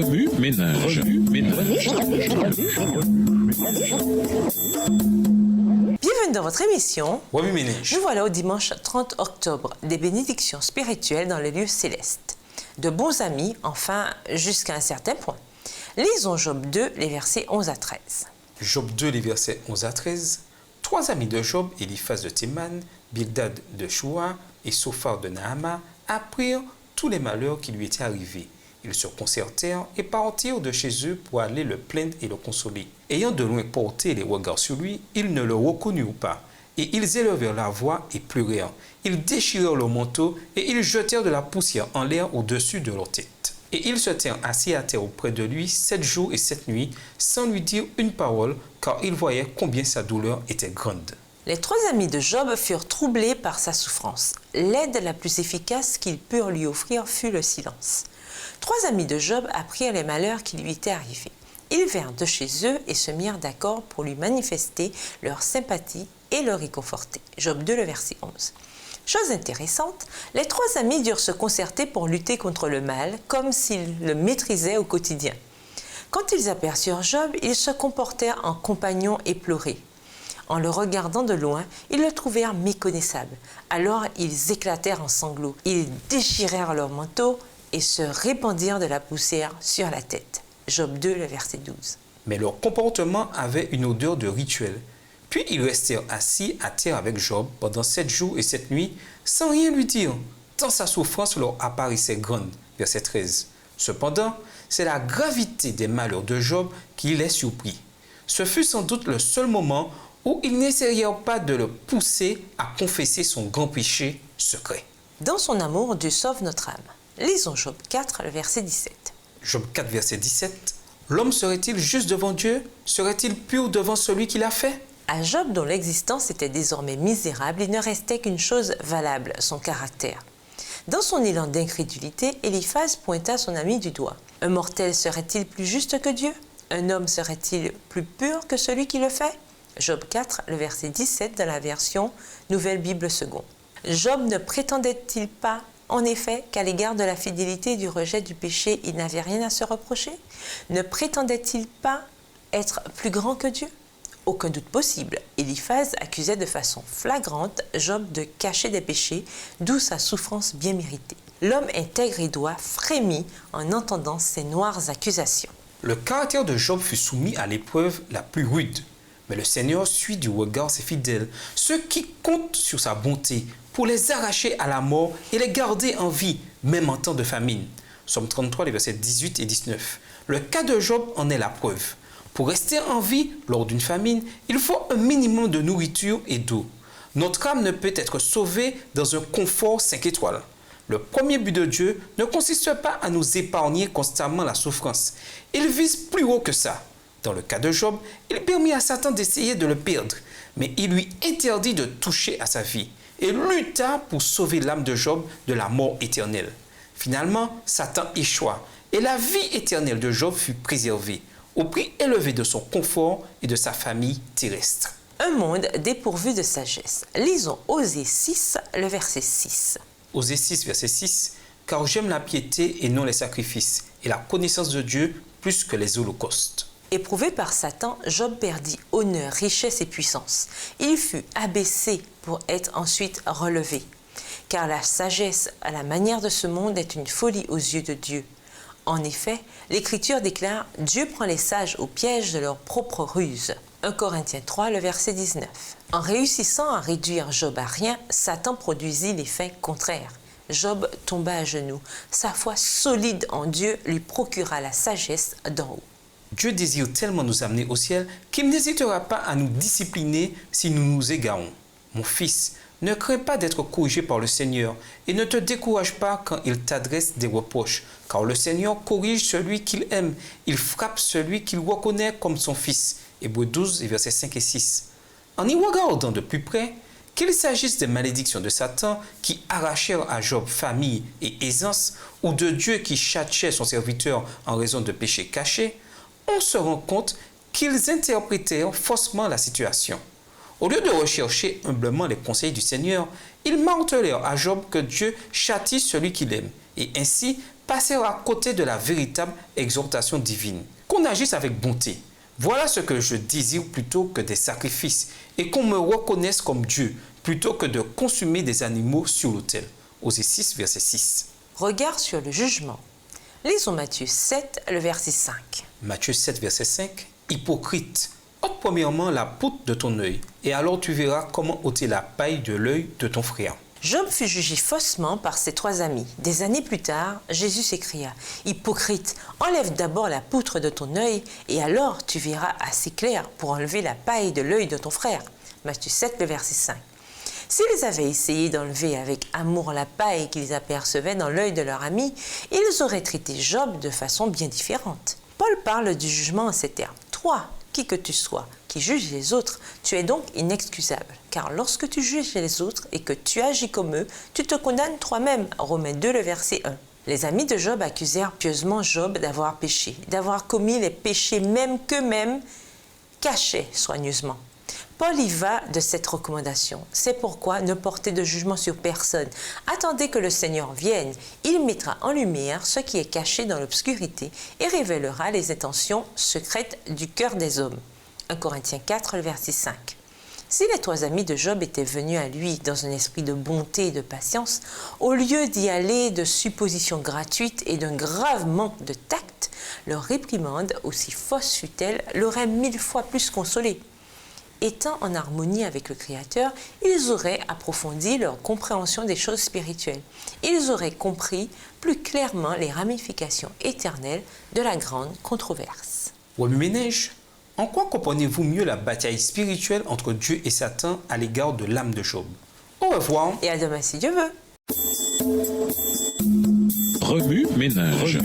Revue Ménage. Bienvenue dans votre émission Revue Ménage. Nous voilà au dimanche 30 octobre, des bénédictions spirituelles dans les lieux célestes. De bons amis, enfin, jusqu'à un certain point. Lisons Job 2, les versets 11 à 13. Job 2, les versets 11 à 13. Trois amis de Job, Eliphaz de Théman, Bildad de Shua et Sophar de Naama, apprirent tous les malheurs qui lui étaient arrivés. Ils se concertèrent et partirent de chez eux pour aller le plaindre et le consoler. Ayant de loin porté les regards sur lui, ils ne le reconnurent pas. Et ils élevèrent la voix et pleurèrent. Ils déchirèrent leur manteau et ils jetèrent de la poussière en l'air au-dessus de leur tête. Et ils se tinrent assis à terre auprès de lui 7 jours et 7 nuits, sans lui dire une parole, car ils voyaient combien sa douleur était grande. Les trois amis de Job furent troublés par sa souffrance. L'aide la plus efficace qu'ils purent lui offrir fut le silence. Trois amis de Job apprirent les malheurs qui lui étaient arrivés. Ils vinrent de chez eux et se mirent d'accord pour lui manifester leur sympathie et le réconforter. Job 2, le verset 11. Chose intéressante, les trois amis durent se concerter pour lutter contre le mal, comme s'ils le maîtrisaient au quotidien. Quand ils aperçurent Job, ils se comportèrent en compagnons éplorés. En le regardant de loin, ils le trouvèrent méconnaissable. Alors ils éclatèrent en sanglots. Ils déchirèrent leurs manteaux et se répandirent de la poussière sur la tête. Job 2, le verset 12. Mais leur comportement avait une odeur de rituel. Puis ils restèrent assis à terre avec Job pendant 7 jours et 7 nuits, sans rien lui dire, tant sa souffrance leur apparaissait grande. Verset 13. Cependant, c'est la gravité des malheurs de Job qui les surprit. Ce fut sans doute le seul moment où ils n'essayèrent pas de le pousser à confesser son grand péché secret. Dans son amour, Dieu sauve notre âme. Lisons Job 4, le verset 17. Job 4, verset 17. L'homme serait-il juste devant Dieu? Serait-il pur devant celui qui l'a fait? À Job, dont l'existence était désormais misérable, il ne restait qu'une chose valable, son caractère. Dans son élan d'incrédulité, Eliphaz pointa son ami du doigt. Un mortel serait-il plus juste que Dieu? Un homme serait-il plus pur que celui qui le fait? Job 4, le verset 17 de la version Nouvelle Bible Seconde. Job ne prétendait-il pas, en effet, qu'à l'égard de la fidélité et du rejet du péché, il n'avait rien à se reprocher? Ne prétendait-il pas être plus grand que Dieu? Aucun doute possible. Eliphaz accusait de façon flagrante Job de cacher des péchés, d'où sa souffrance bien méritée. L'homme intègre et droit frémit en entendant ces noires accusations. Le caractère de Job fut soumis à l'épreuve la plus rude. Mais le Seigneur suit du regard ses fidèles, ceux qui comptent sur sa bonté pour les arracher à la mort et les garder en vie, même en temps de famine. Psaume 33, les versets 18 et 19. Le cas de Job en est la preuve. Pour rester en vie lors d'une famine, il faut un minimum de nourriture et d'eau. Notre âme ne peut être sauvée dans un confort 5 étoiles. Le premier but de Dieu ne consiste pas à nous épargner constamment la souffrance. Il vise plus haut que ça. Dans le cas de Job, il permit à Satan d'essayer de le perdre, mais il lui interdit de toucher à sa vie et lutta pour sauver l'âme de Job de la mort éternelle. Finalement, Satan échoua et la vie éternelle de Job fut préservée, au prix élevé de son confort et de sa famille terrestre. Un monde dépourvu de sagesse. Lisons Osée 6, le verset 6. Osée 6, verset 6. « Car j'aime la piété et non les sacrifices, et la connaissance de Dieu plus que les holocaustes. » Éprouvé par Satan, Job perdit honneur, richesse et puissance. Il fut abaissé pour être ensuite relevé. Car la sagesse à la manière de ce monde est une folie aux yeux de Dieu. En effet, l'Écriture déclare « Dieu prend les sages au piège de leur propre ruse ». 1 Corinthiens 3, le verset 19. En réussissant à réduire Job à rien, Satan produisit l'effet contraire. Job tomba à genoux. Sa foi solide en Dieu lui procura la sagesse d'en haut. Dieu désire tellement nous amener au ciel qu'il n'hésitera pas à nous discipliner si nous nous égarons. Mon fils, ne crains pas d'être corrigé par le Seigneur et ne te décourage pas quand il t'adresse des reproches, car le Seigneur corrige celui qu'il aime, il frappe celui qu'il reconnaît comme son fils. Hébreux 12, versets 5 et 6. En y regardant de plus près, qu'il s'agisse des malédictions de Satan qui arrachèrent à Job famille et aisance, ou de Dieu qui châtiait son serviteur en raison de péchés cachés, on se rend compte qu'ils interprétèrent faussement la situation. Au lieu de rechercher humblement les conseils du Seigneur, ils martelèrent à Job que Dieu châtie celui qu'il aime, et ainsi passèrent à côté de la véritable exhortation divine. Qu'on agisse avec bonté. Voilà ce que je désire plutôt que des sacrifices et qu'on me reconnaisse comme Dieu plutôt que de consumer des animaux sur l'autel. Osée 6, verset 6. Regard sur le jugement. Lisons Matthieu 7, le verset 5. Matthieu 7, verset 5. Hypocrite, ôte premièrement la poutre de ton œil, et alors tu verras comment ôter la paille de l'œil de ton frère. Job fut jugé faussement par ses 3 amis. Des années plus tard, Jésus s'écria « Hypocrite, enlève d'abord la poutre de ton œil, et alors tu verras assez clair pour enlever la paille de l'œil de ton frère. » Matthieu 7, le verset 5. S'ils avaient essayé d'enlever avec amour la paille qu'ils apercevaient dans l'œil de leur ami, ils auraient traité Job de façon bien différente. Paul parle du jugement en ces termes. « Toi, qui que tu sois, qui juge les autres, tu es donc inexcusable. Car lorsque tu juges les autres et que tu agis comme eux, tu te condamnes toi-même. » Romains 2, le verset 1. Les amis de Job accusèrent pieusement Job d'avoir péché, d'avoir commis les péchés même qu'eux-mêmes cachaient soigneusement. Paul y va de cette recommandation. C'est pourquoi ne portez de jugement sur personne. Attendez que le Seigneur vienne. Il mettra en lumière ce qui est caché dans l'obscurité et révélera les intentions secrètes du cœur des hommes. 1 Corinthiens 4, le verset 5. Si les 3 amis de Job étaient venus à lui dans un esprit de bonté et de patience, au lieu d'y aller de suppositions gratuites et d'un grave manque de tact, leur réprimande, aussi fausse fût-elle, l'aurait 1000 fois plus consolé. Étant en harmonie avec le Créateur, ils auraient approfondi leur compréhension des choses spirituelles. Ils auraient compris plus clairement les ramifications éternelles de la grande controverse. Ménage, en quoi comprenez-vous mieux la bataille spirituelle entre Dieu et Satan à l'égard de l'âme de Job? Au revoir. Et à demain si Dieu veut. Remue ménage.